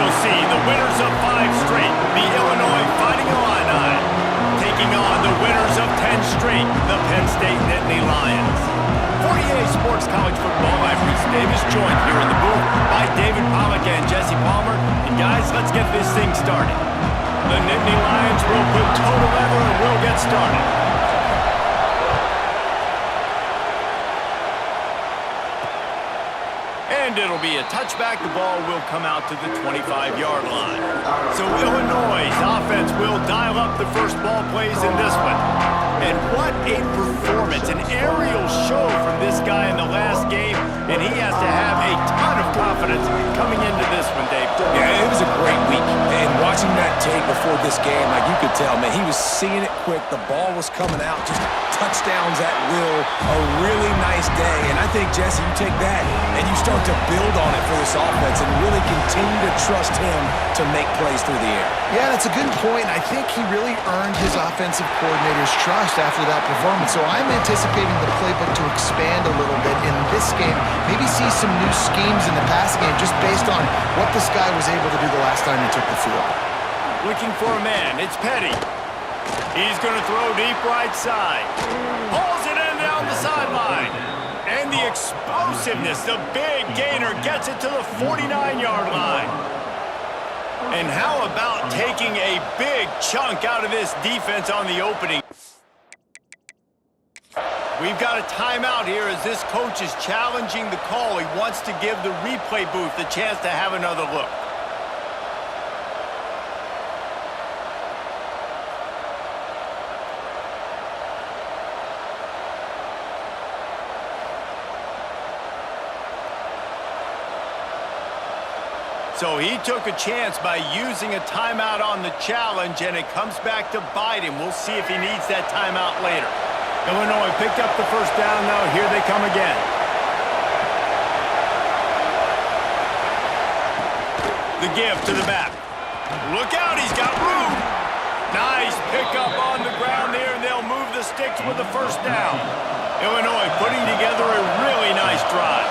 will see the winners of 5 straight, the Illinois Fighting Illini, taking on the winners of 10 straight, the Penn State Nittany Lions. For EA Sports College Football, I'm Reese Davis, joined here in the booth by David Pollack and Jesse Palmer. And guys, let's get this thing started. The Nittany Lions will put toe to leather and we'll get started. And it'll be a touchback. The ball will come out to the 25-yard line. So Illinois' offense will dial up the first ball plays in this one. And what a performance, an aerial show from this guy in the last game, and he has to have a ton of confidence coming into this one, Dave. Yeah, it was a great week, and watching that tape before this game, like you could tell, man, he was seeing it quick, the ball was coming out, just touchdowns at will, a really nice day, and I think, Jesse, you take that and you start to build on it for this offense and really continue to trust him to make plays through the air. Yeah, that's a good point. I think he really earned his offensive coordinator's trust after that performance. So I'm anticipating the playbook to expand a little bit in this game. Maybe see some new schemes in the passing game just based on what this guy was able to do the last time he took the field. Looking for a man. It's Petty. He's going to throw deep right side. Hauls it in down the sideline. And the explosiveness, the big gainer gets it to the 49-yard line. And how about taking a big chunk out of this defense on the opening? We've got a timeout here as this coach is challenging the call. He wants to give the replay booth the chance to have another look. So he took a chance by using a timeout on the challenge, and it comes back to bite him. We'll see if he needs that timeout later. Illinois picked up the first down. Now here they come again. The give to the back. Look out, he's got room. Nice pickup on the ground there, and they'll move the sticks with the first down. Illinois putting together a really nice drive.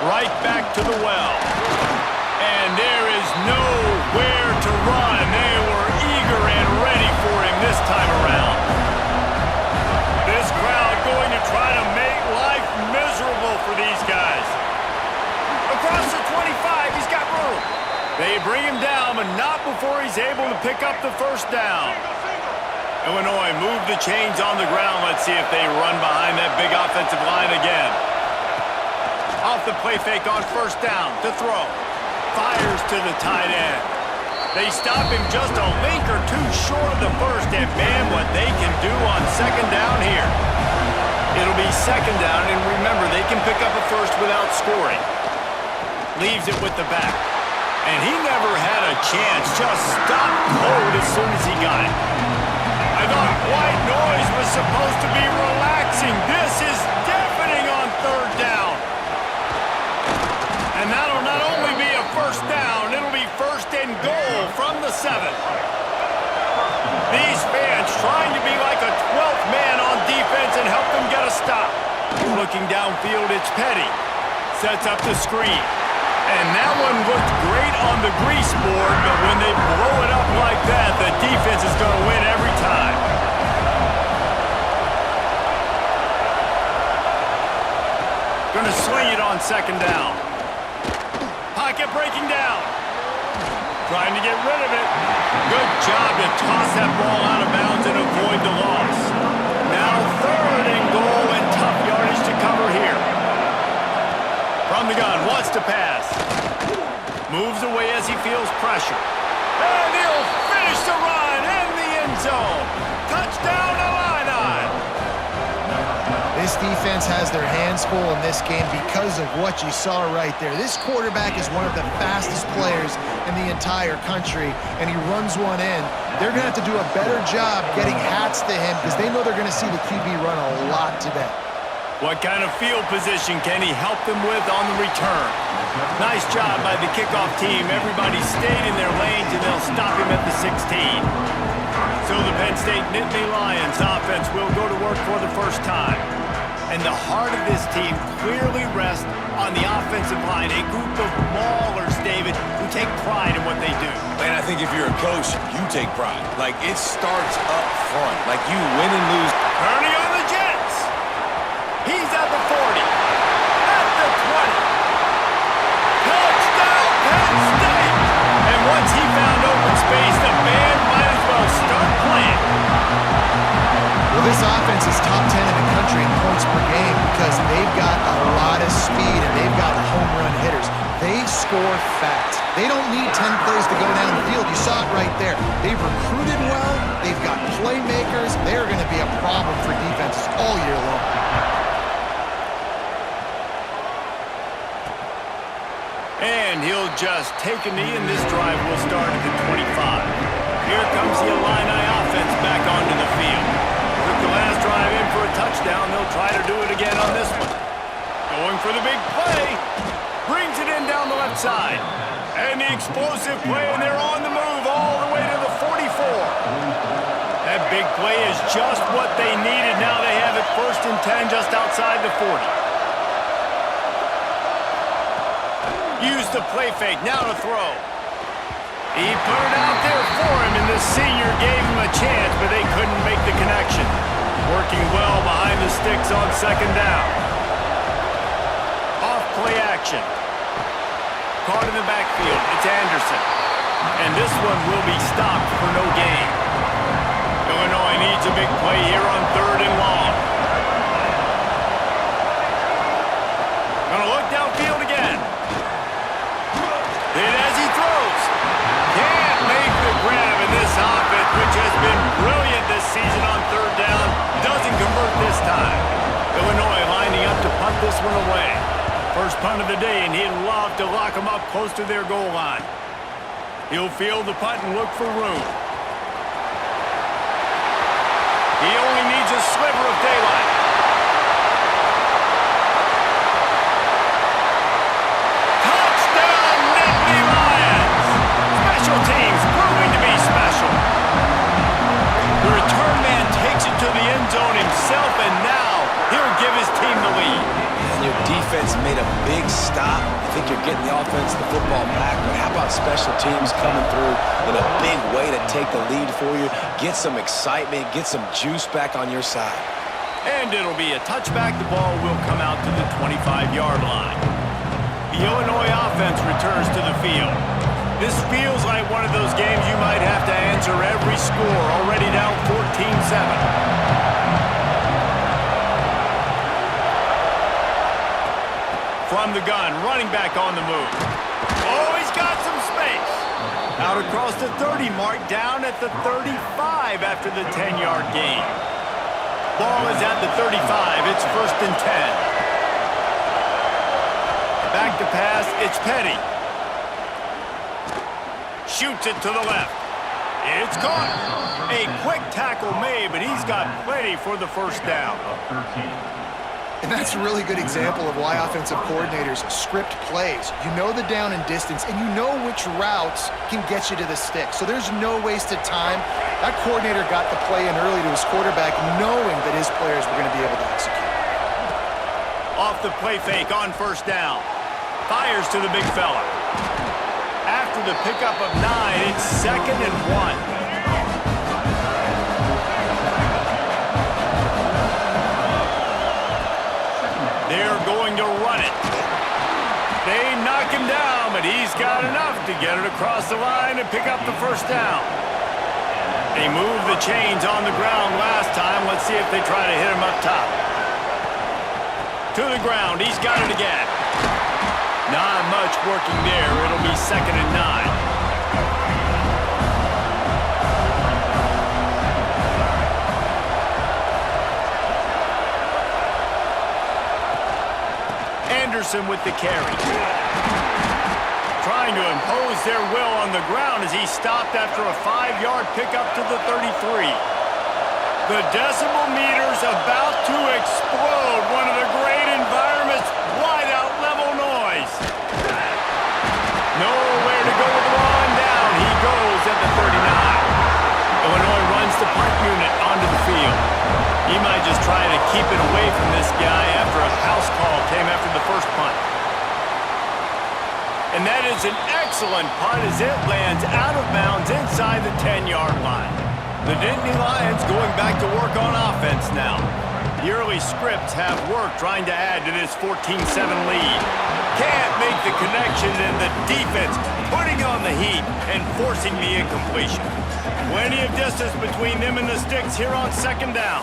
Right back to the well. And there is nowhere to run. They were eager and ready for him this time around. This crowd going to try to make life miserable for these guys. Across the 25, he's got room. They bring him down, but not before he's able to pick up the first down. Illinois move the chains on the ground. Let's see if they run behind that big offensive line again. Off the play fake on first down to throw. Fires to the tight end. They stop him just a link or two short of the first, and man, what they can do on second down here. It'll be second down, and remember, they can pick up a first without scoring. Leaves it with the back. And he never had a chance, just stopped cold as soon as he got it. I thought white noise was supposed to be relaxing. This is deafening on third down. And that'll not only be a first down, it'll be first and goal from the 7. These fans trying to be like a 12th man on defense and help them get a stop. Looking downfield, it's Petty. Sets up the screen. And that one looked great on the grease board, but when they blow it up like that, the defense is going to win every time. Going to sling it on second down. Pocket breaking down. Trying to get rid of it. Good job to toss that ball out of bounds and avoid the loss. Now third and goal and tough yardage to cover here. From the gun, wants to pass. Moves away as he feels pressure. And he'll finish the run in the end zone. Touchdown Illini. This defense has their hands full in this game because of what you saw right there. This quarterback is one of the fastest players in the entire country, and he runs one in. They're going to have to do a better job getting hats to him because they know they're going to see the QB run a lot today. What kind of field position can he help them with on the return? Nice job by the kickoff team. Everybody stayed in their lanes, and they'll stop him at the 16. So the Penn State Nittany Lions offense will go to work for the first time. And the heart of this team clearly rests on the offensive line, a group of maulers, David, who take pride in what they do. And I think if you're a coach, you take pride. Like, it starts up front. Like, you win and lose. Kearney on the Jets. He's at the 40. At the 20. Touchdown, Penn State! And once he found open space, the band might as well start playing. Well, this offense is top 10 in the country in points per game because they've got a lot of speed and they've got home run hitters. They score fast. They don't need 10 plays to go down the field. You saw it right there. They've recruited well. They've got playmakers. They're going to be a problem for defenses all year long. And he'll just take a knee, and this drive will start at the 25. Here comes the Illini offense back onto the field. Took the last drive in for a touchdown. They'll try to do it again on this one. Going for the big play. Brings it in down the left side. And the explosive play, and they're on the move all the way to the 44. That big play is just what they needed. Now they have it 1st and 10 just outside the 40. Use the play fake, now to throw. He put it out there for him, and the senior gave him a chance, but they couldn't make the connection. Working well behind the sticks on 2nd down. Off play action. Caught in the backfield, it's Anderson. And this one will be stopped for no gain. Illinois needs a big play here on 3rd and long. Gonna look downfield again. And as he throws, can't make the grab, in this offense, which has been brilliant this season on 3rd down, doesn't convert this time. Illinois lining up to punt this one away. First punt of the day, and he'd love to lock them up close to their goal line. He'll field the punt and look for room. He only needs a sliver of daylight. Touchdown, Nittany Lions! Special teams proving to be special. The return man takes it to the end zone himself, and now he'll give his team the lead. And your defense made a big stop. I think you're getting the offense the football back, but how about special teams coming through in a big way to take the lead for you, get some excitement, get some juice back on your side. And it'll be a touchback. The ball will come out to the 25-yard line. The Illinois offense returns to the field. This feels like one of those games you might have to answer every score, already down 14-7. From the gun, running back on the move. Oh, he's got some space. Out across the 30 mark, down at the 35 after the 10-yard gain. Ball is at the 35. It's 1st and 10. Back to pass, it's Petty. Shoots it to the left. It's caught. A quick tackle made, but he's got plenty for the 1st down. And that's a really good example of why offensive coordinators script plays. You know the down and distance, and you know which routes can get you to the stick. So there's no wasted time. That coordinator got the play in early to his quarterback, knowing that his players were going to be able to execute. Off the play fake on 1st down. Fires to the big fella. After the pickup of 9, it's 2nd and 1. They're going to run it. They knock him down, but he's got enough to get it across the line and pick up the 1st down. They moved the chains on the ground last time. Let's see if they try to hit him up top. To the ground. He's got it again. Not much working there. It'll be 2nd and 9. Anderson with the carry. Trying to impose their will on the ground as he stopped after a 5-yard pickup to the 33. The decibel meter's about to explode. One of the great environments, wide-out level noise. Nowhere to go with the ball, and down he goes at the 39. Illinois runs the punt unit onto the field. He might just try to keep it away from this guy after a house call came after the first punt. And that is an excellent punt as it lands out of bounds inside the 10-yard line. The Nittany Lions going back to work on offense now. The early scripts have worked trying to add to this 14-7 lead. Can't make the connection, and the defense putting on the heat and forcing the incompletion. Plenty of distance between them and the sticks here on second down.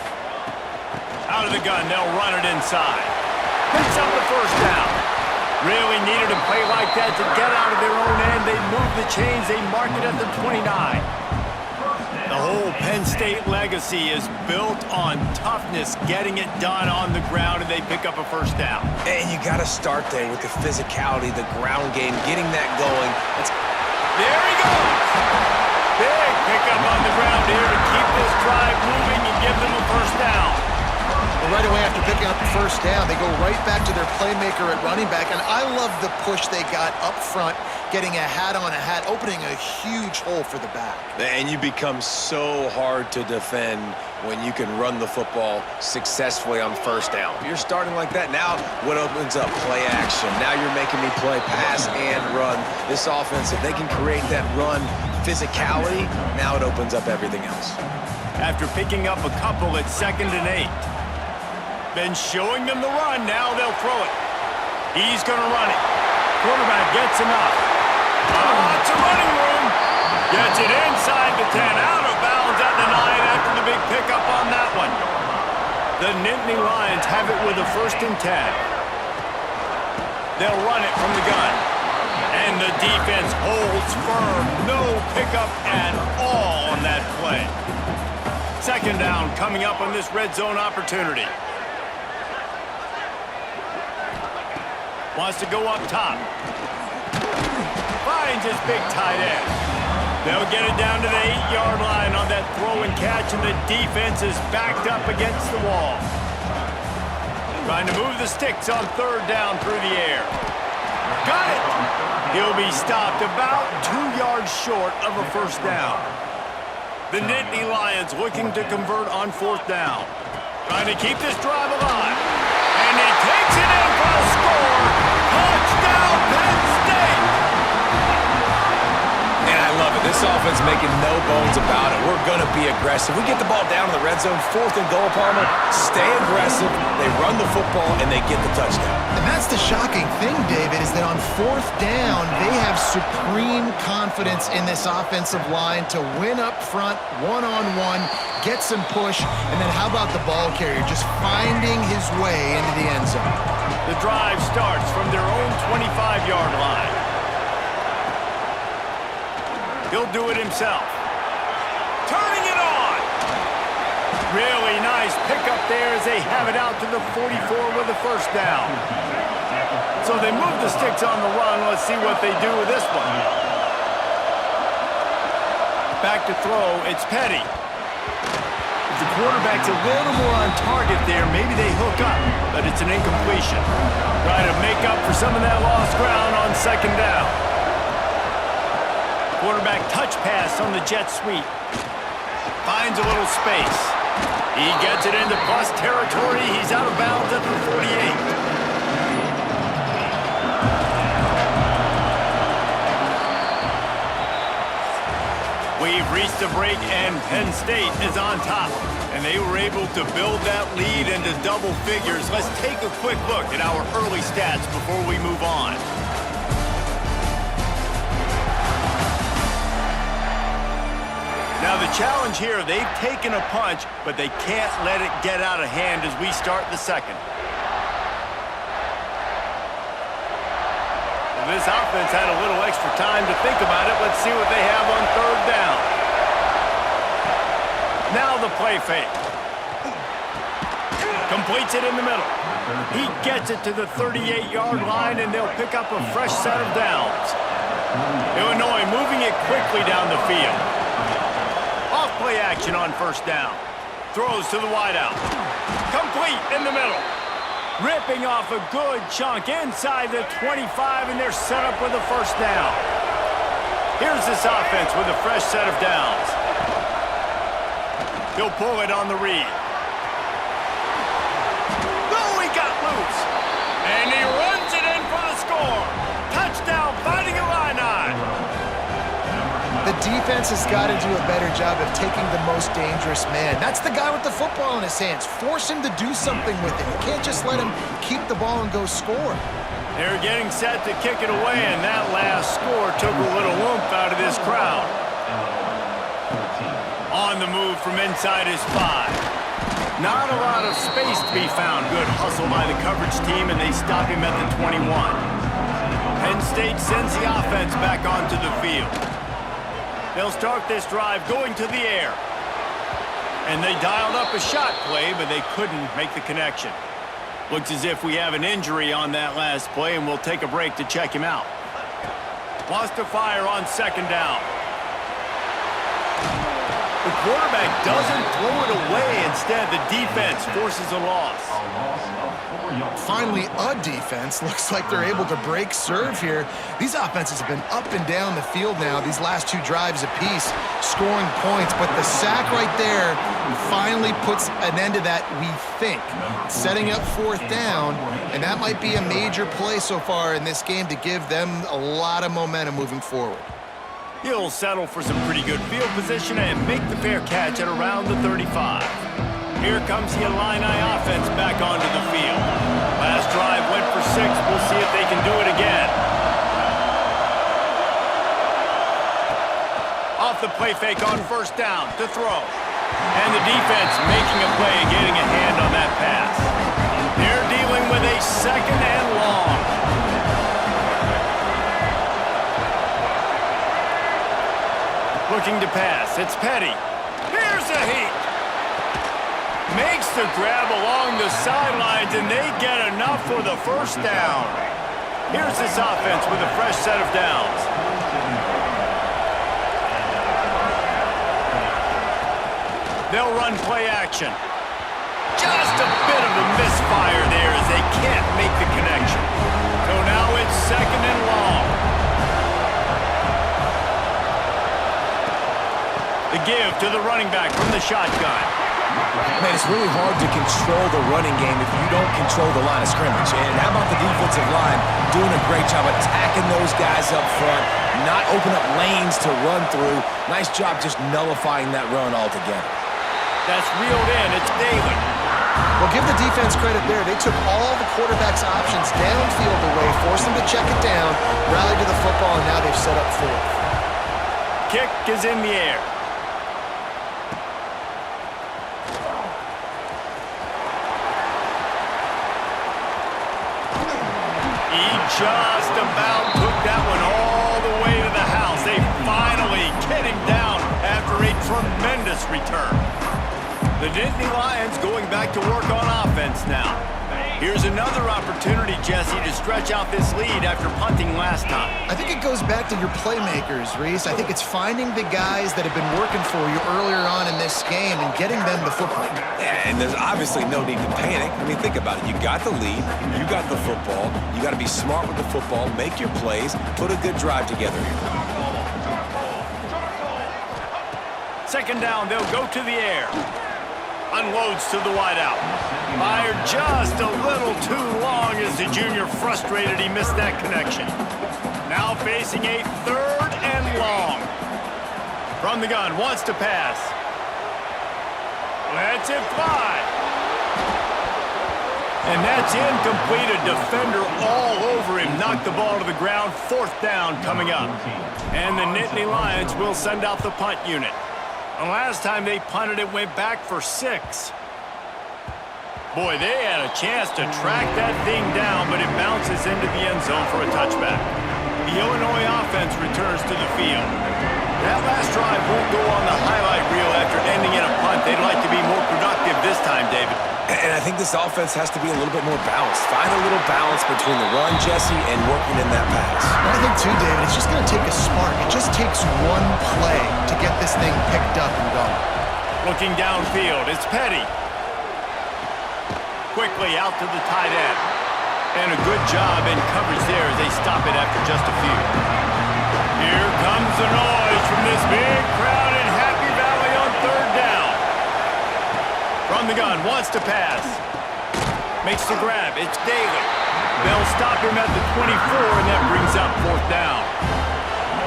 Out of the gun, they'll run it inside. Picks up the first down. Really needed a play like that to get out of their own end. They move the chains. They mark it at the 29. The whole Penn State legacy is built on toughness, getting it done on the ground, and they pick up a first down. And you got to start there with the physicality, the ground game, getting that going. There he goes. Big pickup on the ground here to keep this drive moving and give them a first down. Right away after picking up the first down, they go right back to their playmaker at running back, and I love the push they got up front, getting a hat on a hat, opening a huge hole for the back. And you become so hard to defend when you can run the football successfully on first down. If you're starting like that, now what opens up? Play action. Now you're making me play pass and run. This offense, if they can create that run physicality, now it opens up everything else. After picking up a couple at 2nd and 8. Been showing them the run, now they'll throw it. He's going to run it. Quarterback gets enough. It's a running room. Gets it inside the 10, out of bounds at the 9 after the big pickup on that one. The Nittany Lions have it with a 1st and 10. They'll run it from the gun. And the defense holds firm. No pickup at all on that play. 2nd down coming up on this red zone opportunity. Wants to go up top. Finds his big tight end. They'll get it down to the 8-yard line on that throw and catch, and the defense is backed up against the wall. Trying to move the sticks on 3rd down through the air. Got it! He'll be stopped about 2 yards short of a first down. The Nittany Lions looking to convert on 4th down. Trying to keep this drive alive. And he takes it in for a score. Touchdown, Penn State! And I love it. This offense making no bones about it. We're going to be aggressive. We get the ball down in the red zone, 4th and goal, Palmer. Stay aggressive. They run the football, and they get the touchdown. And that's the shocking thing, David, is that on 4th down, they have supreme confidence in this offensive line to win up front, one-on-one, get some push, and then how about the ball carrier just finding his way into the end zone? The drive starts from their own 25-yard line. He'll do it himself. Turning it on! Really nice pickup there as they have it out to the 44 with the first down. So they move the sticks on the run. Let's see what they do with this one. Back to throw. It's Petty. If the quarterback's a little more on target there, maybe they hook up, but it's an incompletion. Trying to make up for some of that lost ground on 2nd down. Quarterback touch pass on the jet sweep. Finds a little space. He gets it into plus territory. He's out of bounds at the 48. We've reached a break, and Penn State is on top. And they were able to build that lead into double figures. Let's take a quick look at our early stats before we move on. Now the challenge here, they've taken a punch, but they can't let it get out of hand as we start the 2nd. This offense had a little extra time to think about it. Let's see what they have on 3rd down. Now the play fake. Completes it in the middle. He gets it to the 38-yard line, and they'll pick up a fresh set of downs. Illinois moving it quickly down the field. Off play action on 1st down. Throws to the wideout. Complete in the middle. Ripping off a good chunk inside the 25, and they're set up with a first down. Here's this offense with a fresh set of downs. He'll pull it on the read. defense has got to do a better job of taking the most dangerous man. That's the guy with the football in his hands. Force him to do something with it. You can't just let him keep the ball and go score. They're getting set to kick it away, and that last score took a little oomph out of this crowd. On the move from inside his 5. Not a lot of space to be found. Good hustle by the coverage team, and they stop him at the 21. Penn State sends the offense back onto the field. They'll start this drive going to the air. And they dialed up a shot play, but they couldn't make the connection. Looks as if we have an injury on that last play, and we'll take a break to check him out. Wants to fire on second down. The quarterback doesn't throw it away. Instead, the defense forces a loss. Finally, a defense. Looks like they're able to break serve here. These offenses have been up and down the field now, these last 2 drives apiece, scoring points. But the sack right there finally puts an end to that, we think. Setting up 4th down, and that might be a major play so far in this game to give them a lot of momentum moving forward. He'll settle for some pretty good field position and make the fair catch at around the 35. Here comes the Illini offense back onto the field. Last drive went for 6. We'll see if they can do it again. Off the play fake on 1st down to throw. And the defense making a play, getting a hand on that pass. They're dealing with a 2nd and long. Looking to pass. It's Petty. Here's a heat. Makes the grab along the sidelines, and they get enough for the 1st down. Here's this offense with a fresh set of downs. They'll run play action. Just a bit of a misfire there as they can't make the connection. So now it's 2nd and long. The give to the running back from the shotgun. Man, it's really hard to control the running game if you don't control the line of scrimmage. And how about the defensive line doing a great job attacking those guys up front, not open up lanes to run through. Nice job just nullifying that run altogether. That's reeled in. It's Daly. Well, give the defense credit there. They took all the quarterback's options downfield away, forced them to check it down, rallied to the football, and now they've set up 4th. Kick is in the air. Just about took that one all the way to the house. They finally get him down after a tremendous return. The Nittany Lions going back to work on offense now. Here's another opportunity, Jesse, to stretch out this lead after punting last time. I think it goes back to your playmakers, Reese. I think it's finding the guys that have been working for you earlier on in this game and getting them the football. Yeah, and there's obviously no need to panic. I mean, think about it. You got the lead. You got the football. You got to be smart with the football, make your plays, put a good drive together here. 2nd down, they'll go to the air. Unloads to the wideout. Fired just a little too long as the junior frustrated he missed that connection. Now facing a 3rd and long. From the gun, wants to pass. Lets it fly. And that's incomplete. A defender all over him. Knocked the ball to the ground. 4th down coming up. And the Nittany Lions will send out the punt unit. The last time they punted, it went back for 6. Boy, they had a chance to track that thing down, but it bounces into the end zone for a touchback. The Illinois offense returns to the field. That last drive won't go on the highlight reel after ending in a punt. They'd like to be more productive this time, David. And I think this offense has to be a little bit more balanced. Find a little balance between the run, Jesse, and working in that pass. I think, too, David, it's just going to take a spark. It just takes one play to get this thing picked up and going. Looking downfield, it's Petty. Quickly out to the tight end. And a good job in coverage there as they stop it after just a few. Here comes the noise from this big crowd in Happy Valley on 3rd down. From the gun, wants to pass. Makes the grab, it's Daly. They'll stop him at the 24, and that brings up 4th down.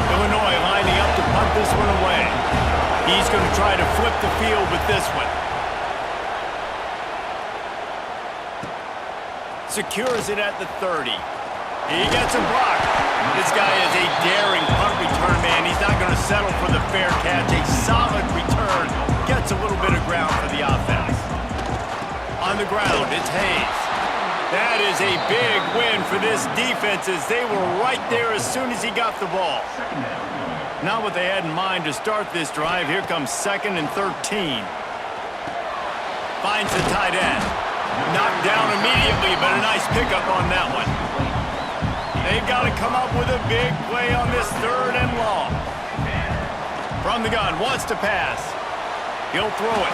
Illinois lining up to punt this one away. He's going to try to flip the field with this one. Secures it at the 30. He gets a block. This guy is a daring punt return man. He's not going to settle for the fair catch. A solid return. Gets a little bit of ground for the offense. On the ground, it's Hayes. That is a big win for this defense as they were right there as soon as he got the ball. Not what they had in mind to start this drive. Here comes 2nd and 13. Finds the tight end. Knocked down immediately, but a nice pickup on that one. They've got to come up with a big play on this 3rd and long. From the gun, wants to pass. He'll throw it.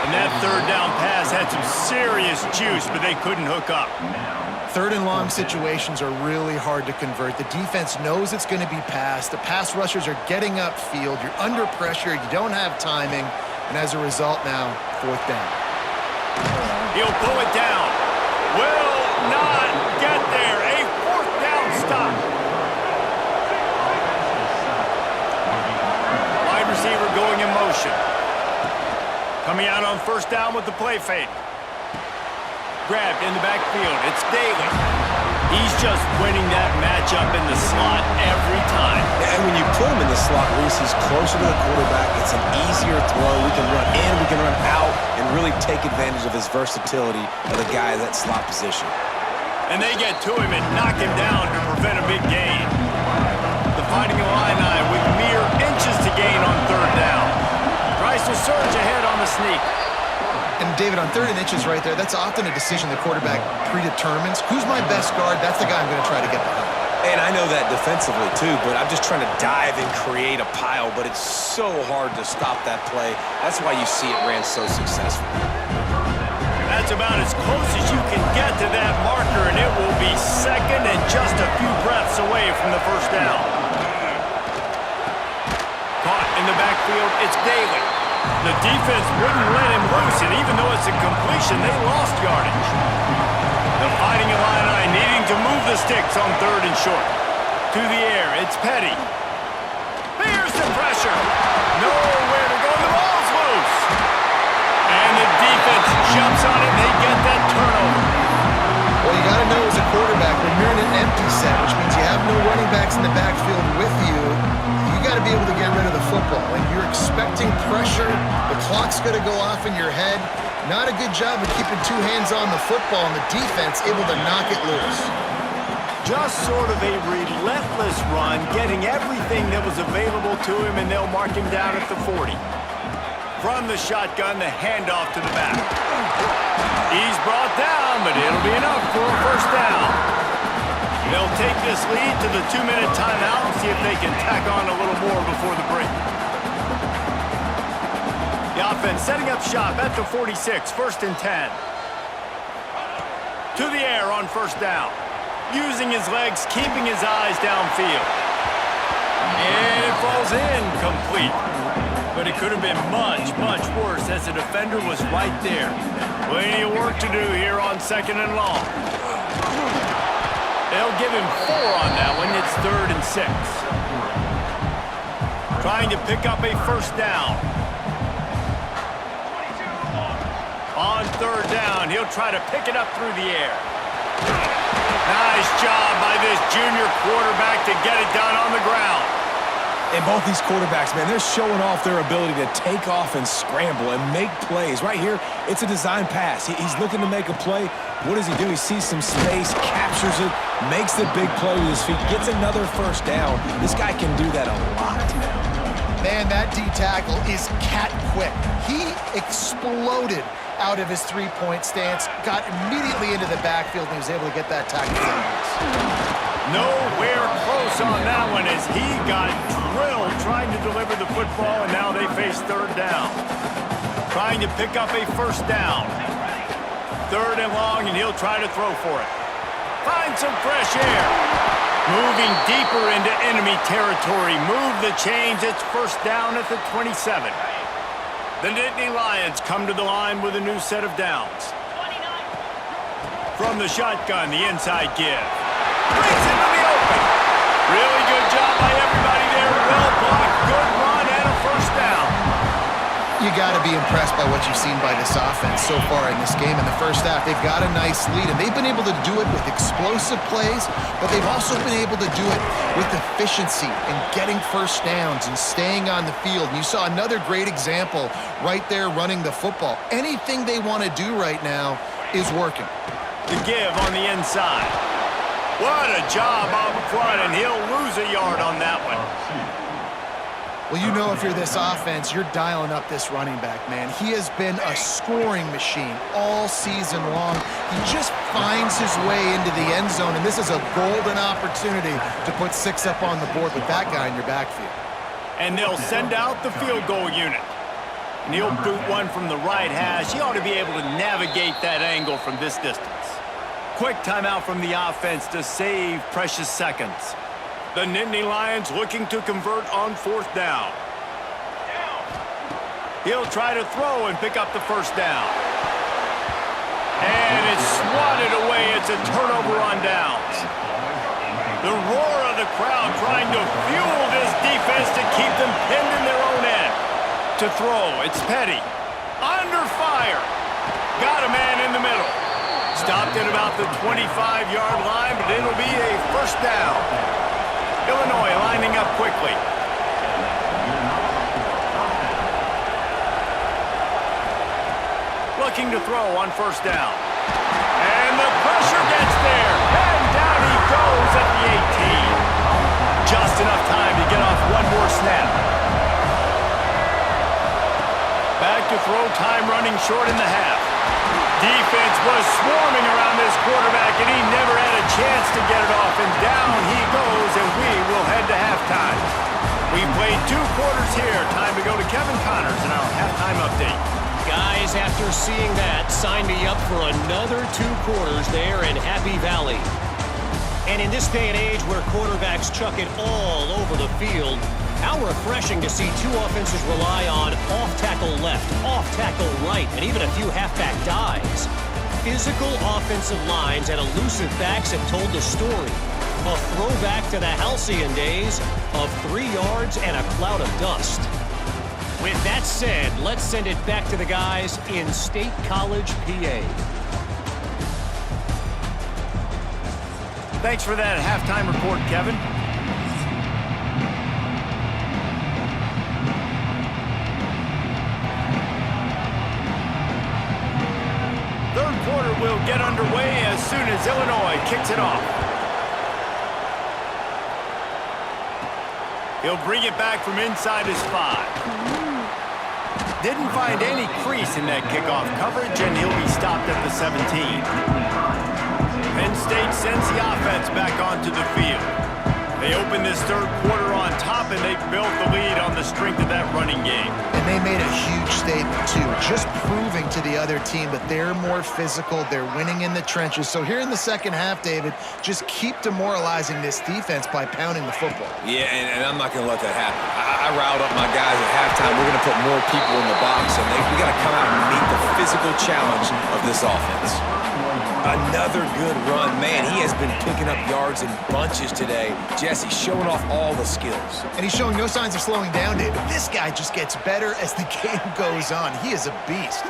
And that 3rd down pass had some serious juice, but they couldn't hook up. 3rd and long situations are really hard to convert. The defense knows it's going to be passed. The pass rushers are getting upfield. You're under pressure. You don't have timing. And as a result now, 4th down. He'll pull it down. Will not get there. A 4th down stop. Wide receiver going in motion. Coming out on 1st down with the play fake. Grabbed in the backfield. It's Daly. He's just winning that matchup in the slot every time. And when you put him in the slot, Reese, he's closer to the quarterback. It's an easier throw. We can run in, we can run out, and really take advantage of his versatility of the guy in that slot position. And they get to him and knock him down to prevent a big gain. The Fighting Illini with mere inches to gain on 3rd down. Tries to surge ahead on the sneak. And David, on 3rd and inches right there, that's often a decision the quarterback predetermines. Who's my best guard? That's the guy I'm going to try to get behind. And I know that defensively too, but I'm just trying to dive and create a pile, but it's so hard to stop that play. That's why you see it ran so successful. That's about as close as you can get to that marker, and it will be 2nd and just a few breaths away from the 1st down. Caught in the backfield, it's Daly. The defense wouldn't let him loose, and even though it's a completion, they lost yardage. The Fighting Illini needing to move the sticks on 3rd and short. To the air, it's Petty. Here's the pressure. Nowhere to go, the ball's loose. And the defense jumps on it, and they get that turnover. Well, you got to know as a quarterback, when you're in an empty set, which means you have no running backs in the backfield with you, you got to be able to get rid of the football. When you're expecting pressure, the clock's going to go off in your head. Not a good job of keeping 2 hands on the football, and the defense able to knock it loose. Just sort of a relentless run, getting everything that was available to him, and they'll mark him down at the 40. From the shotgun, the handoff to the back. He's brought down, but it'll be enough for a 1st down. They'll take this lead to the 2-minute timeout and see if they can tack on a little more before the break. The offense setting up shop at the 46, 1st and 10. To the air on 1st down. Using his legs, keeping his eyes downfield. And it falls in, complete. But it could have been much, much worse as the defender was right there. Plenty of work to do here on 2nd and long. They'll give him 4 on that one. It's 3rd and 6. Trying to pick up a 1st down. On 3rd down, he'll try to pick it up through the air. Nice job by this junior quarterback to get it done on the ground. And both these quarterbacks, man, they're showing off their ability to take off and scramble and make plays. Right here, it's a design pass. He's looking to make a play. What does he do? He sees some space, captures it, makes the big play with his feet, gets another 1st down. This guy can do that a lot. Man, that D tackle is cat quick. He exploded out of his 3-point stance, got immediately into the backfield, and he was able to get that tackle. Nowhere close on that one as he got drilled trying to deliver the football, and now they face 3rd down. Trying to pick up a 1st down. 3rd and long, and he'll try to throw for it. Find some fresh air. Moving deeper into enemy territory. Move the chains. It's 1st down at the 27. The Nittany Lions come to the line with a new set of downs. From the shotgun, the inside give. Brings into the open. Really good job by everybody there. Well blocked. Good run and a first down. You got to be impressed by what you've seen by this offense so far in this game. In the first half, they've got a nice lead, and they've been able to do it with explosive plays, but they've also been able to do it with efficiency and getting first downs and staying on the field. And you saw another great example right there running the football. Anything they want to do right now is working. The give on the inside. What a job up front, and he'll lose a yard on that one. Well, you know if you're this offense, you're dialing up this running back, man. He has been a scoring machine all season long. He just finds his way into the end zone, and this is a golden opportunity to put 6 up on the board with that guy in your backfield. And they'll send out the field goal unit. And he'll boot one from the right hash. He ought to be able to navigate that angle from this distance. Quick timeout from the offense to save precious seconds. The Nittany Lions looking to convert on 4th down. He'll try to throw and pick up the first down. And it's swatted away. It's a turnover on downs. The roar of the crowd trying to fuel this defense to keep them pinned in their own end. To throw, it's Petty. Under fire. Got a man in the middle. Stopped at about the 25-yard line, but it'll be a first down. Illinois lining up quickly. Looking to throw on first down. And the pressure gets there. And down he goes at the 18. Just enough time to get off one more snap. Back to throw, time running short in the half. Defense was swarming around this quarterback, and he never had a chance to get it off. And down he goes, and we will head to halftime. We've played 2 quarters here. Time to go to Kevin Connors in our halftime update. Guys, after seeing that, sign me up for another 2 quarters there in Happy Valley. And in this day and age where quarterbacks chuck it all over the field, how refreshing to see 2 offenses rely on off-tackle left, off-tackle right, and even a few halfback dives. Physical offensive lines and elusive backs have told the story. A throwback to the halcyon days of 3 yards and a cloud of dust. With that said, let's send it back to the guys in State College, PA. Thanks for that halftime report, Kevin. Third quarter will get underway as soon as Illinois kicks it off. He'll bring it back from inside his 5. Didn't find any crease in that kickoff coverage, and he'll be stopped at the 17. Penn State sends the offense back onto the field. They open this third quarter on top, and they built the lead on the strength of that running game. And they made a huge statement, too, just proving to the other team that they're more physical, they're winning in the trenches. So here in the second half, David, just keep demoralizing this defense by pounding the football. Yeah, and I'm not going to let that happen. I riled up my guys at halftime. We're going to put more people in the box, and we got to come out and meet the physical challenge of this offense. Another good run. Man, he has been picking up yards in bunches today. Jesse showing off all the skills. And he's showing no signs of slowing down, David. This guy just gets better as the game goes on. He is a beast.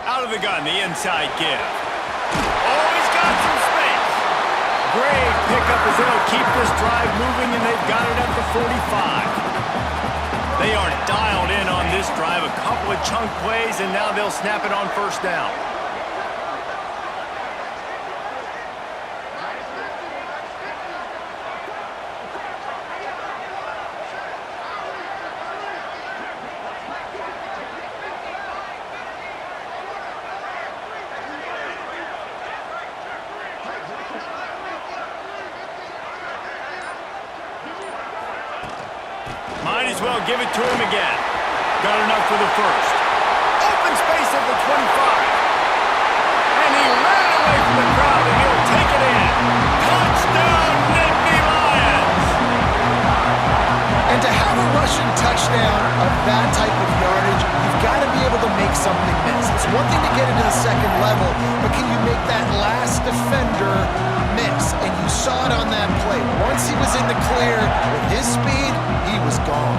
Out of the gun, the inside give. Oh, he's got some space. Great pickup as they'll keep this drive moving, and they've got it at the 45. They are dialed in on this drive. A couple of chunk plays, and now they'll snap it on first down. Might as well give it to him again. Got enough for the first. Open space at the 25. And he ran away from the crowd, and he'll take it in. Touchdown, saw it on that play. Once he was in the clear, with his speed, he was gone.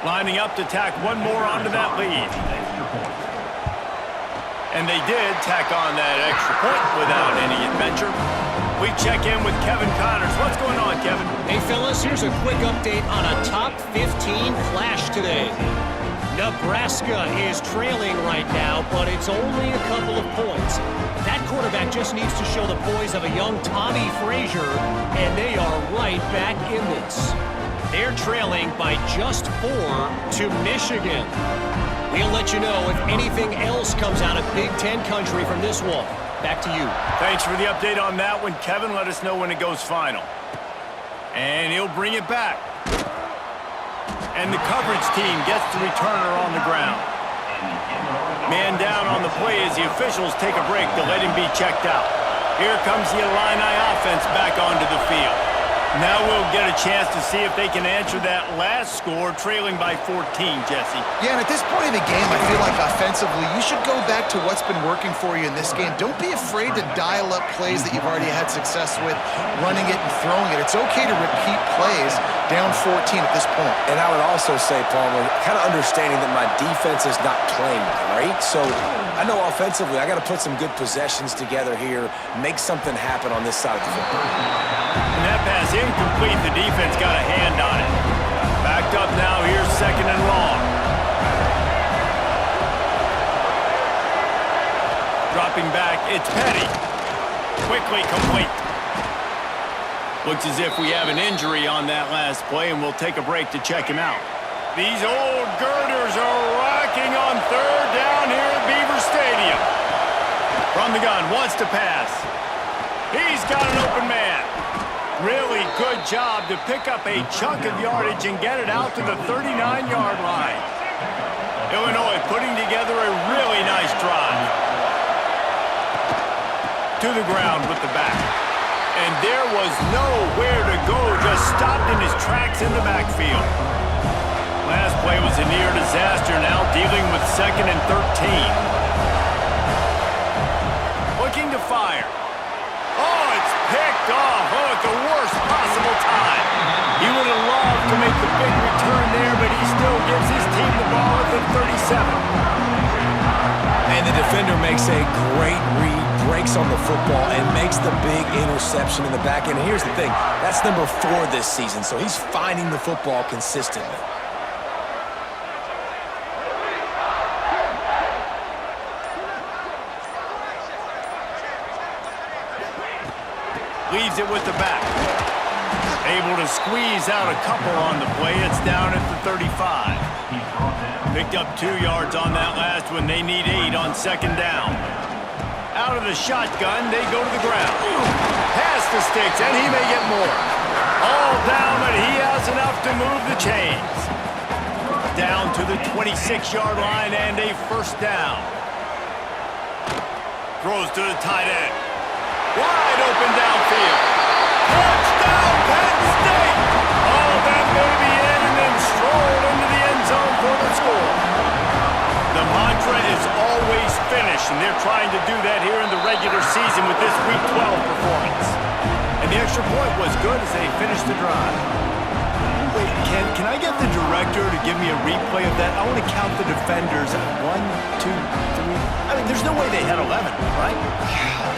Lining up to tack one more onto that lead. And they did tack on that extra point without any adventure. We check in with Kevin Connors. What's going on, Kevin? Hey, fellas, here's a quick update on a top 15 clash today. Nebraska is trailing right now, but it's only a couple of points. That quarterback just needs to show the poise of a young Tommy Frazier, and they are right back in this. They're trailing by just 4 to Michigan. We'll let you know if anything else comes out of Big Ten country from this one. Back to you. Thanks for the update on that one, Kevin. Let us know when it goes final. And he'll bring it back. And the coverage team gets the returner on the ground. Man down on the play as the officials take a break to let him be checked out. Here comes the Illini offense back onto the field. Now we'll get a chance to see if they can answer that last score, trailing by 14, Jesse. Yeah, and at this point in the game, I feel like offensively, you should go back to what's been working for you in this game. Don't be afraid to dial up plays that you've already had success with, running it and throwing it. It's okay to repeat plays down 14 at this point. And I would also say, Palmer, kind of understanding that my defense is not playing great, so I know offensively I got to put some good possessions together here, make something happen on this side of the football. And that pass incomplete. The defense got a hand on it. Backed up now. Here's 2nd and long. Dropping back. It's Petty. Quickly complete. Looks as if we have an injury on that last play, and we'll take a break to check him out. These old girders are rocking on 3rd down here at Beaver Stadium. From the gun, wants to pass. He's got an open man. Really good job to pick up a chunk of yardage and get it out to the 39-yard line. Illinois putting together a really nice drive. To the ground with the back. And there was nowhere to go, just stopped in his tracks in the backfield. Last play was a near disaster, now dealing with 2nd and 13. Looking to fire. Oh, it's picked off. Oh, at the worst possible time. He would have loved to make the big return there, but he still gives his team the ball at the 37. And the defender makes a great read, breaks on the football, and makes the big interception in the back end. And here's the thing, that's number 4 this season, so he's finding the football consistently. Leaves it with the back. Able to squeeze out a couple on the play. It's down at the 35. Picked up 2 yards on that last one. They need 8 on 2nd down. Out of the shotgun, they go to the ground. Pass the sticks, and he may get more. All down, but he has enough to move the chains. Down to the 26-yard line and a 1st down. Throws to the tight end. Wide open downfield. Touchdown, Penn State! Oh, that may be in, and then strolled into the end zone for the score. The mantra is always finish, and they're trying to do that here in the regular season with this Week 12 performance. And the extra point was good as they finished the drive. Wait, can I get the director to give me a replay of that? I want to count the defenders. 1, 2, 3. I mean, there's no way they had 11, right?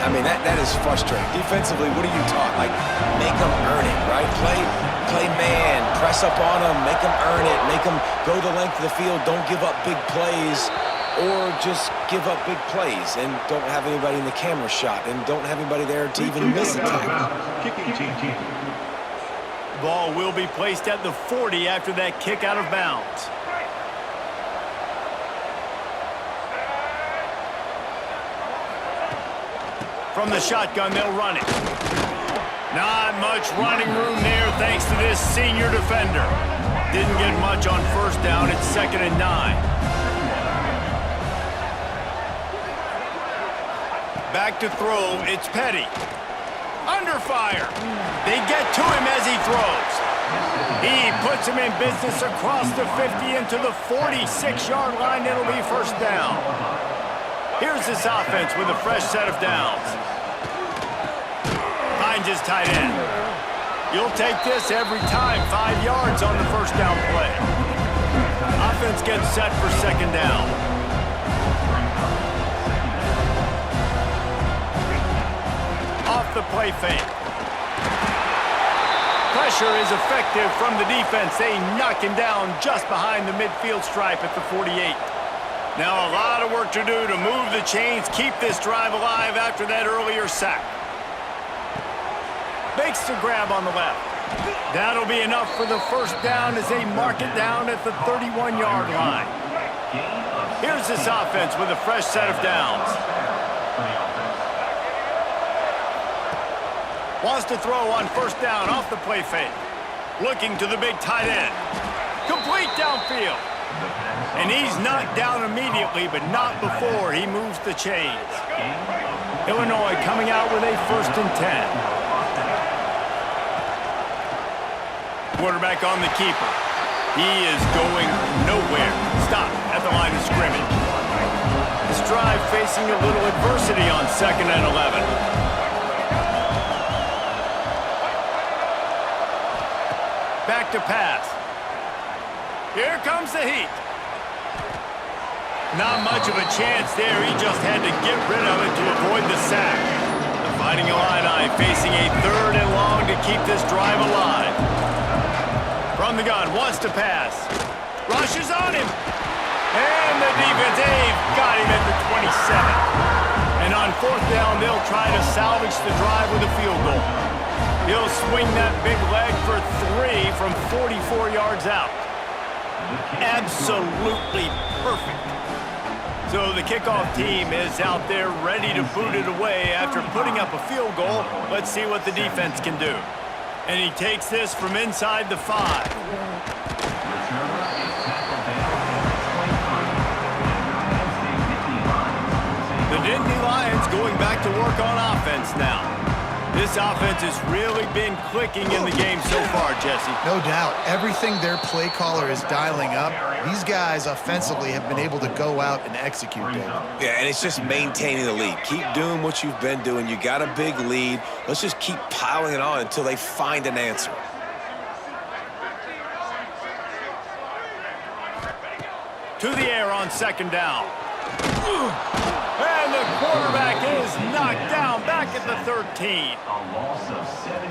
I mean, that is frustrating. Defensively, what are you taught? Like, make them earn it, right? Play man, press up on them, make them earn it, make them go the length of the field, don't give up big plays, or just give up big plays and don't have anybody in the camera shot and don't have anybody there to even miss a tackle. Ball will be placed at the 40 after that kick out of bounds. From the shotgun, they'll run it. Not much running room there thanks to this senior defender. Didn't get much on 1st down. It's 2nd and 9. Back to throw, it's Petty. Under fire. They get to him as he throws. He puts him in business across the 50 into the 46-yard line. It'll be first down. Here's this offense with a fresh set of downs. Finds his tight end. You'll take this every time. 5 yards on the first down play. Offense gets set for second down. Off the play fake. Pressure is effective from the defense. They knock him down just behind the midfield stripe at the 48. Now a lot of work to do to move the chains, keep this drive alive after that earlier sack. Makes the grab on the left. That'll be enough for the first down as they mark it down at the 31-yard line. Here's this offense with a fresh set of downs. Wants to throw on first down off the play fake. Looking to the big tight end. Complete downfield. And he's knocked down immediately, but not before he moves the chains. Illinois coming out with a 1st and 10. Quarterback on the keeper. He is going nowhere. Stop at the line of scrimmage. This drive facing a little adversity on 2nd and 11. Back to pass. Here comes the heat. Not much of a chance there. He just had to get rid of it to avoid the sack. The Fighting Illini facing a 3rd and long to keep this drive alive. From the gun, wants to pass. Rushes on him. And the defense, they've got him at the 27. And on 4th down, they'll try to salvage the drive with a field goal. He'll swing that big leg for 3 from 44 yards out. Absolutely perfect. So the kickoff team is out there ready to boot it away after putting up a field goal. Let's see what the defense can do. And he takes this from inside the 5. The Nittany Lions going back to work on offense now. This offense has really been clicking in the game so far, Jesse. No doubt. Everything their play caller is dialing up, these guys offensively have been able to go out and execute, David. Yeah, and it's just maintaining the lead. Keep doing what you've been doing. You got a big lead. Let's just keep piling it on until they find an answer. To the air on 2nd down. And the quarterback is knocked down back at the 13.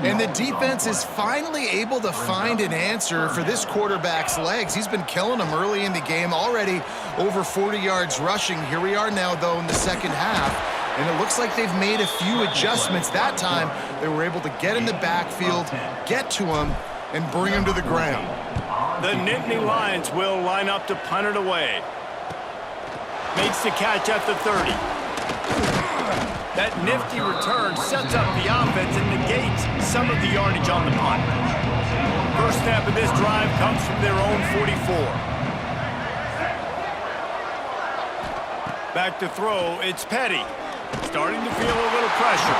And the defense is finally able to find an answer for this quarterback's legs. He's been killing them early in the game, already over 40 yards rushing. Here we are now, though, in the second half. And it looks like they've made a few adjustments. That time, they were able to get in the backfield, get to him, and bring him to the ground. The Nittany Lions will line up to punt it away. Makes the catch at the 30. That nifty return sets up the offense and negates some of the yardage on the punt. First snap of this drive comes from their own 44. Back to throw, it's Petty. Starting to feel a little pressure.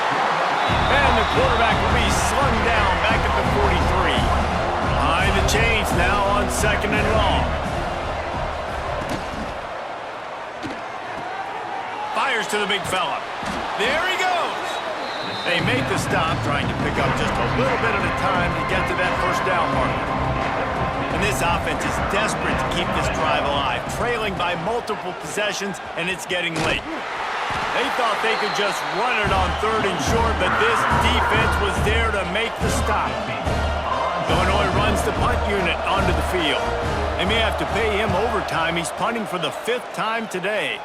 And the quarterback will be slung down back at the 43. Behind the chains now on 2nd and long. Fires to the big fella. There he goes. They make the stop, trying to pick up just a little bit at a time to get to that first down marker. And this offense is desperate to keep this drive alive, trailing by multiple possessions, and it's getting late. They thought they could just run it on 3rd and short, but this defense was there to make the stop. Illinois runs the punt unit onto the field. They may have to pay him overtime. He's punting for the 5th time today.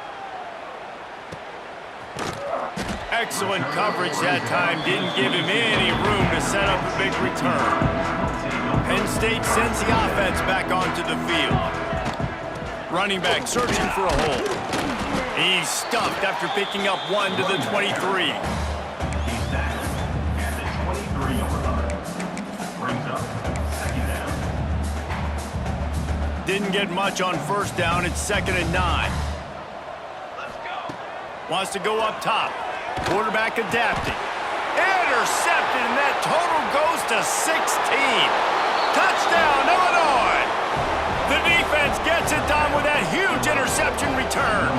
Excellent coverage that time. Didn't give him any room to set up a big return. Penn State sends the offense back onto the field. Running back searching for a hole. He's stuffed after picking up 1 to the 23. Didn't get much on first down. It's 2nd and 9. Wants to go up top. Quarterback adapting. Intercepted, and that total goes to 16. Touchdown, Illinois! The defense gets it done with that huge interception return.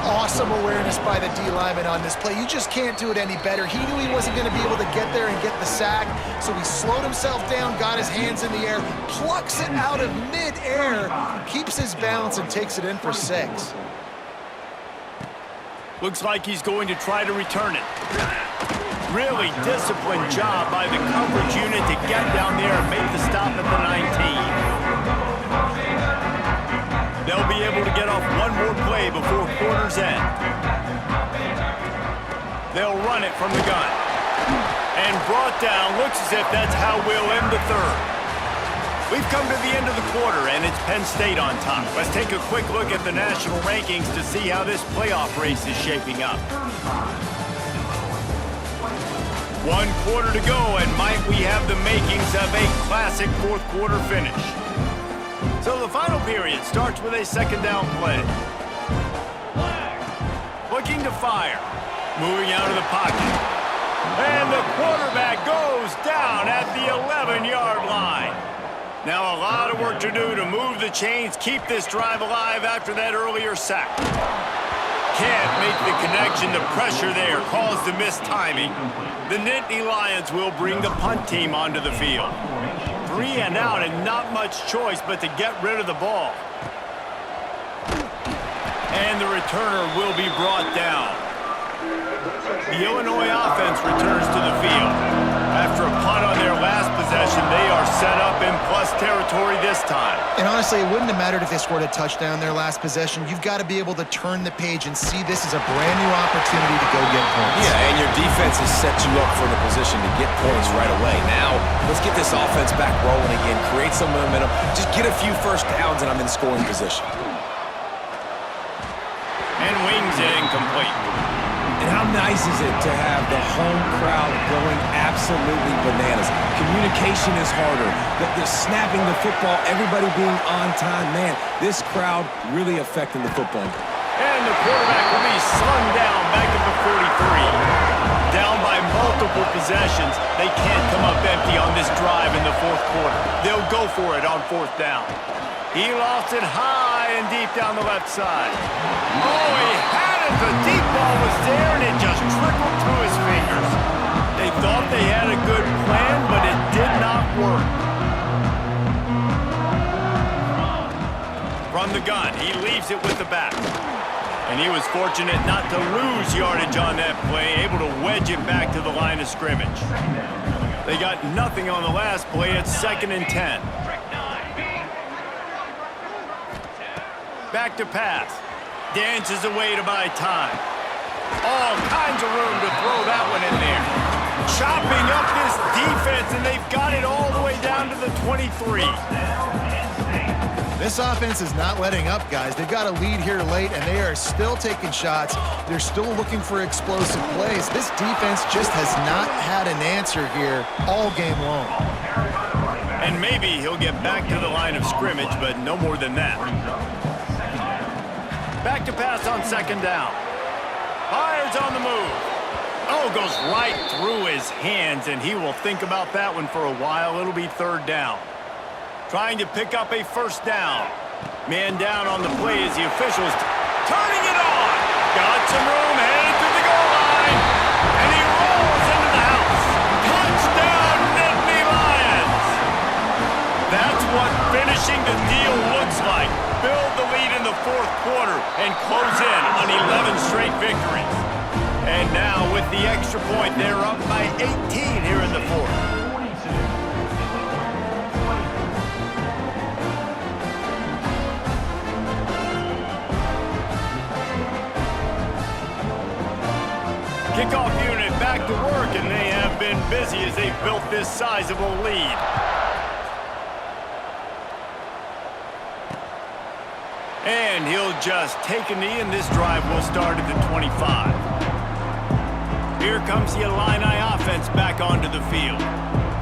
Awesome awareness by the D lineman on this play. You just can't do it any better. He knew he wasn't going to be able to get there and get the sack, so he slowed himself down, got his hands in the air, plucks it out of mid-air, keeps his balance, and takes it in for 6. Looks like he's going to try to return it. Really disciplined job by the coverage unit to get down there and make the stop at the 19. They'll be able to get off one more play before quarter's end. They'll run it from the gun. And brought down. Looks as if that's how we'll end the third. We've come to the end of the quarter, and it's Penn State on top. Let's take a quick look at the national rankings to see how this playoff race is shaping up. 1 quarter to go, and might we have the makings of a classic fourth quarter finish. So the final period starts with a second down play. Looking to fire. Moving out of the pocket. And the quarterback goes down at the 11-yard line. Now a lot of work to do to move the chains, keep this drive alive after that earlier sack. Can't make the connection. The pressure there caused the missed timing. The Nittany Lions will bring the punt team onto the field. 3 and out, and not much choice but to get rid of the ball. And the returner will be brought down. The Illinois offense returns to the field. After a punt on their last possession, they are set up in plus territory this time. And honestly, it wouldn't have mattered if they scored a touchdown their last possession. You've got to be able to turn the page and see this as a brand new opportunity to go get points. Yeah, and your defense has set you up for the position to get points right away. Now, let's get this offense back rolling again, create some momentum, just get a few first downs, and I'm in scoring position. And wings it incomplete. And how nice is it to have the home crowd going absolutely bananas? Communication is harder. They're snapping the football, everybody being on time. Man, this crowd really affecting the football. And the quarterback will be slung down back at the 43. Down by multiple possessions. They can't come up empty on this drive in the fourth quarter. They'll go for it on 4th down. He lost it high and deep down the left side. Oh, he had it. The deep ball was there, and it just trickled through his fingers. They thought they had a good plan, but it did not work. From the gun, he leaves it with the back. And he was fortunate not to lose yardage on that play, able to wedge it back to the line of scrimmage. They got nothing on the last play. It's 2nd and 10. Back to pass. Dances away to buy time. All kinds of room to throw that one in there. Chopping up this defense, and they've got it all the way down to the 23. This offense is not letting up, guys. They've got a lead here late, and they are still taking shots. They're still looking for explosive plays. This defense just has not had an answer here all game long. And maybe he'll get back to the line of scrimmage, but no more than that. Back to pass on 2nd down. Fires on the move. Oh, goes right through his hands, and he will think about that one for a while. It'll be 3rd down. Trying to pick up a 1st down. Man down on the play as the officials turning it on. Got some room, headed to the goal line. And he rolls into the house. Touchdown, Nittany Lions. That's what finishing the deal looks like. Build the lead in the 4th quarter and close in on 11 straight victories. And now with the extra point, they're up by 18 here in the 4th. Kickoff unit back to work, and they have been busy as they've built this sizable lead. And he'll just take a knee, and this drive will start at the 25. Here comes the Illini offense back onto the field.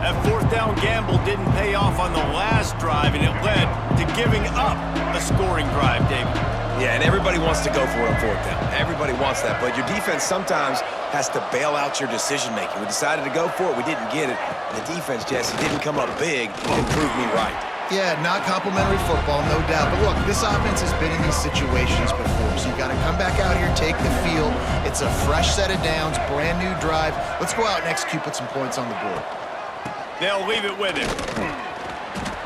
That 4th down gamble didn't pay off on the last drive, and it led to giving up a scoring drive, David. Yeah, and everybody wants to go for it on fourth down. Everybody wants that, but your defense sometimes has to bail out your decision-making. We decided to go for it. We didn't get it. And the defense, Jesse, didn't come up big and prove me right. Yeah, not complimentary football, no doubt. But look, this offense has been in these situations before, so you got to come back out here, take the field. It's a fresh set of downs, brand new drive. Let's go out and execute, put some points on the board. They'll leave it with him.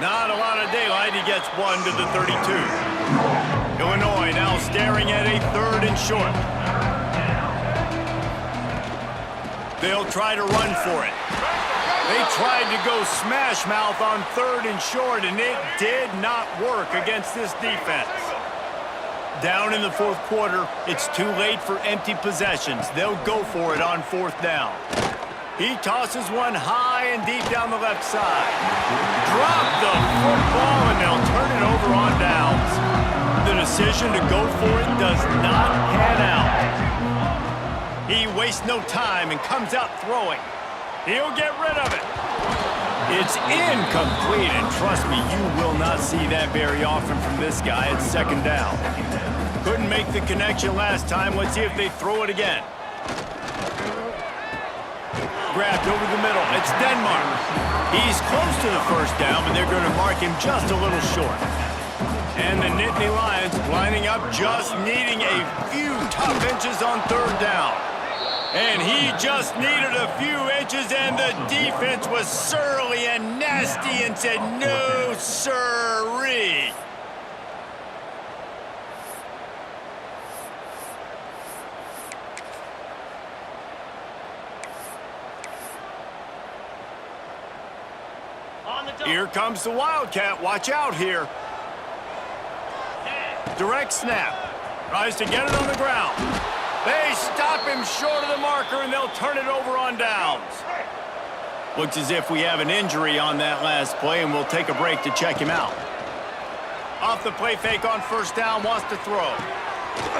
Not a lot of daylight. He gets 1 to the 32. Illinois now staring at a 3rd and short. They'll try to run for it. They tried to go smash mouth on 3rd and short, and it did not work against this defense. Down in the 4th quarter, it's too late for empty possessions. They'll go for it on 4th down. He tosses one high and deep down the left side. Drop the football, and they'll turn it over on downs. The decision to go for it does not pan out. He wastes no time and comes out throwing. He'll get rid of it. It's incomplete, and trust me, you will not see that very often from this guy. It's 2nd down. Couldn't make the connection last time. Let's see if they throw it again. Grabbed over the middle. It's Denmark. He's close to the 1st down, but they're going to mark him just a little short. And the Nittany Lions lining up, just needing a few tough inches on 3rd down. And he just needed a few inches, and the defense was surly and nasty and said, no, sirree. Here comes the Wildcat. Watch out here. Direct snap. Tries to get it on the ground. They stop him short of the marker, and they'll turn it over on downs. Looks as if we have an injury on that last play, and we'll take a break to check him out. Off the play fake on 1st down, wants to throw.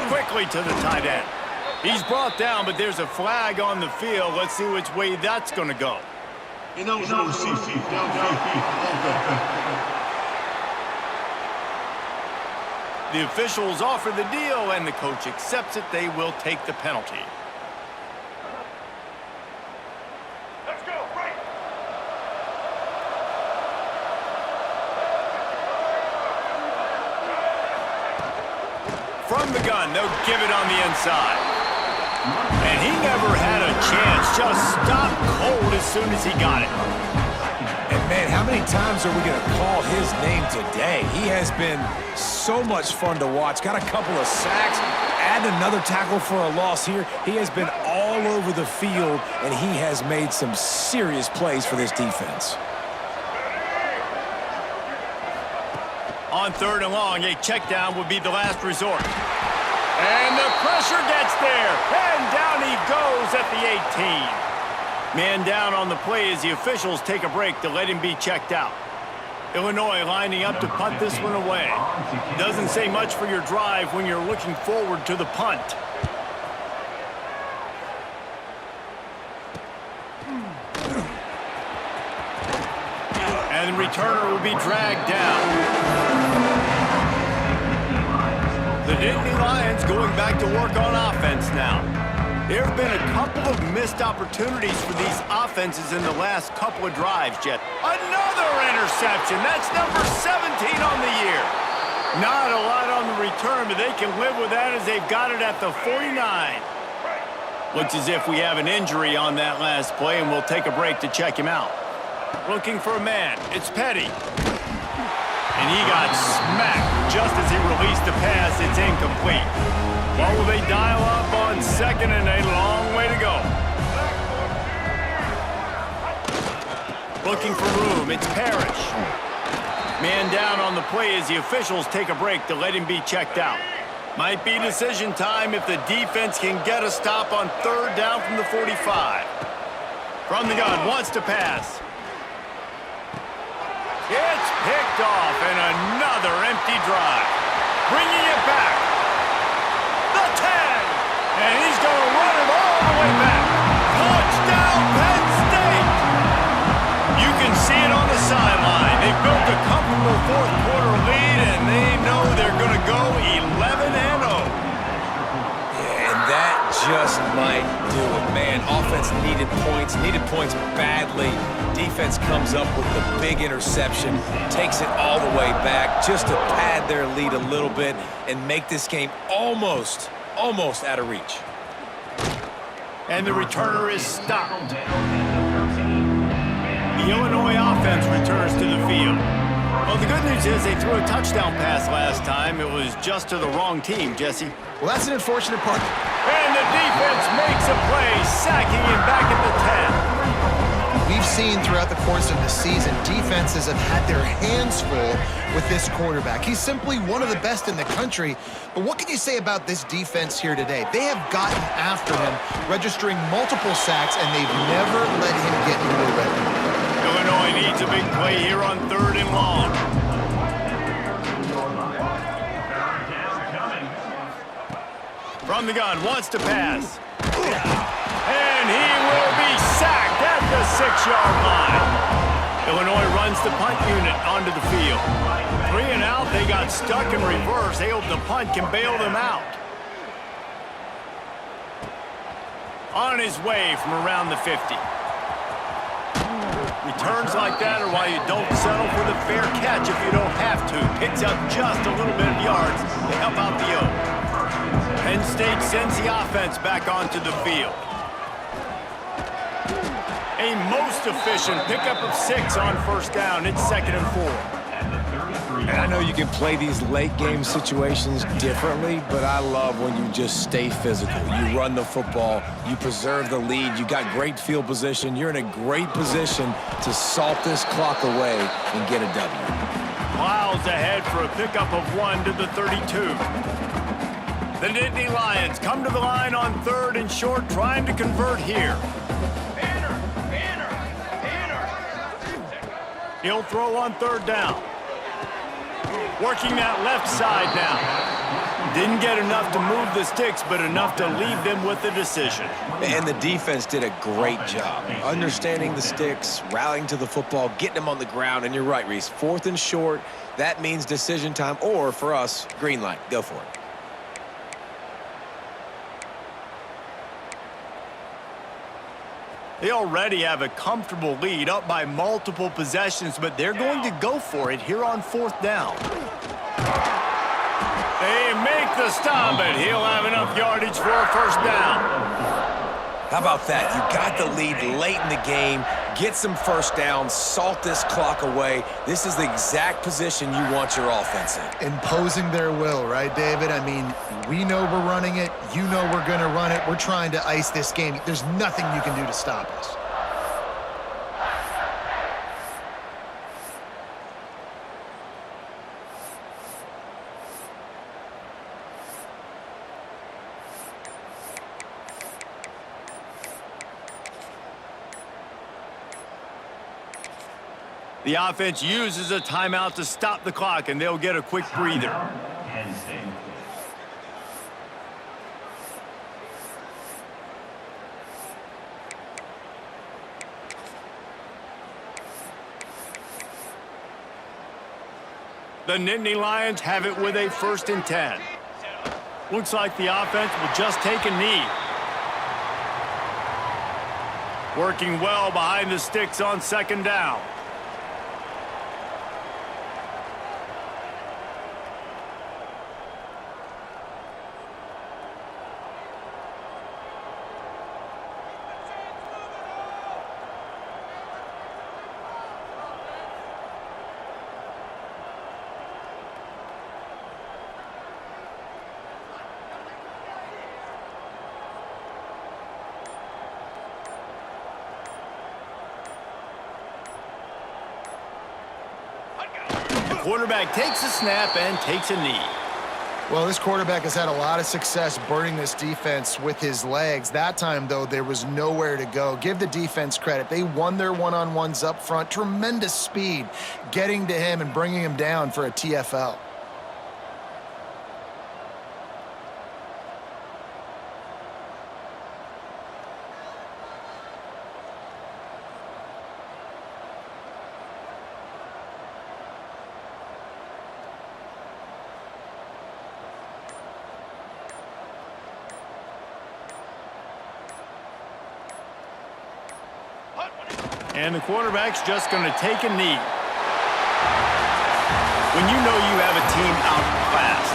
Quickly to the tight end. He's brought down, but there's a flag on the field. Let's see which way that's going to go. The officials offer the deal, and the coach accepts it. They will take the penalty. Let's go, right. From the gun, they'll give it on the inside. And he never had a chance. Just stopped cold as soon as he got it. And, man, how many times are we going to call his name today? He has been so much fun to watch. Got a couple of sacks. Add another tackle for a loss here. He has been all over the field, and he has made some serious plays for this defense. On 3rd and long, a check down would be the last resort. And the pressure gets there. And down he goes at the 18. Man down on the play as the officials take a break to let him be checked out. Illinois lining up to punt this one away. Doesn't say much for your drive when you're looking forward to the punt. And the returner will be dragged down. The Nittany Lions going back to work on offense now. There have been a couple of missed opportunities for these offenses in the last couple of drives, Jet. Another interception. That's number 17 on the year. Not a lot on the return, but they can live with that as they've got it at the 49. Looks as if we have an injury on that last play, and we'll take a break to check him out. Looking for a man. It's Petty. And he got smacked just as he released the pass. It's incomplete. What will they dial up on 2nd and a long way to go? Looking for room. It's Parrish. Man down on the play as the officials take a break to let him be checked out. Might be decision time if the defense can get a stop on 3rd down from the 45. From the gun, wants to pass. It's picked off, and another empty drive. Bringing it back. The 10. And he's going to run it all the way back. Touchdown, Penn State. You can see it on the sideline. They built a comfortable 4th quarter lead, and they know they're going to go 11-0. just might do it, man. Offense needed points badly. Defense comes up with the big interception, takes it all the way back just to pad their lead a little bit and make this game almost out of reach. And the returner is stopped. The Illinois offense returns to the field. Well, the good news is they threw a touchdown pass last time. It was just to the wrong team, Jesse. Well, that's an unfortunate part. And the defense makes a play, sacking him back at the 10. We've seen throughout the course of the season, defenses have had their hands full with this quarterback. He's simply one of the best in the country. But what can you say about this defense here today? They have gotten after him, registering multiple sacks, and they've never let him get into a rhythm. Illinois needs a big play here on 3rd and long. From the gun, wants to pass. And he will be sacked at the 6-yard line. Illinois runs the punt unit onto the field. 3 and out, they got stuck in reverse. They hope the punt can bail them out. On his way from around the 50. Returns like that are why you don't settle for the fair catch if you don't have to. Picks up just a little bit of yards to help out the O. Penn State sends the offense back onto the field. A most efficient pickup of 6 on 1st down. It's 2nd and 4. And I know you can play these late-game situations differently, but I love when you just stay physical. You run the football, you preserve the lead, you got great field position. You're in a great position to salt this clock away and get a W. Miles ahead for a pickup of 1 to the 32. The Nittany Lions come to the line on 3rd and short, trying to convert here. He'll throw on 3rd down. Working that left side now. Didn't get enough to move the sticks, but enough to leave them with the decision. And the defense did a great job understanding the sticks, rallying to the football, getting them on the ground. And you're right, Reese, 4th and short, that means decision time, or for us, green light. Go for it. They already have a comfortable lead, up by multiple possessions, but they're going to go for it here on 4th down. They make the stop, and he'll have enough yardage for a 1st down. How about that? You got the lead late in the game, get some 1st downs, salt this clock away. This is the exact position you want your offense in. Imposing their will, right, David? I mean, we know we're running it. You know we're going to run it. We're trying to ice this game. There's nothing you can do to stop us. The offense uses a timeout to stop the clock, and they'll get a quick breather. Penn State. The Nittany Lions have it with a 1st and 10. Looks like the offense will just take a knee. Working well behind the sticks on 2nd down. Quarterback takes a snap and takes a knee. Well, this quarterback has had a lot of success burning this defense with his legs. That time, though, there was nowhere to go. Give the defense credit. They won their one-on-ones up front. Tremendous speed getting to him and bringing him down for a TFL. And the quarterback's just going to take a knee. When you know you have a team outclassed,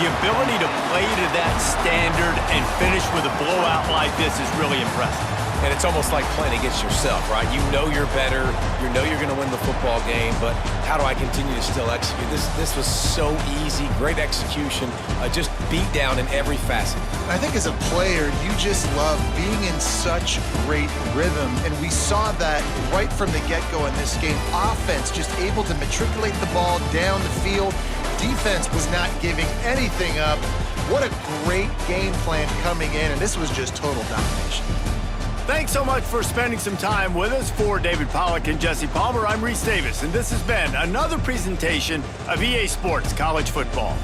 the ability to play to that standard and finish with a blowout like this is really impressive. And it's almost like playing against yourself, right? You know you're better. You know you're going to win the football game, but how do I continue to still execute? This was so easy, great execution, just beat down in every facet. I think as a player, you just love being in such great rhythm, and we saw that right from the get-go in this game. Offense just able to matriculate the ball down the field. Defense was not giving anything up. What a great game plan coming in, and this was just total domination. Thanks so much for spending some time with us. For David Pollack and Jesse Palmer, I'm Reese Davis, and this has been another presentation of EA Sports College Football.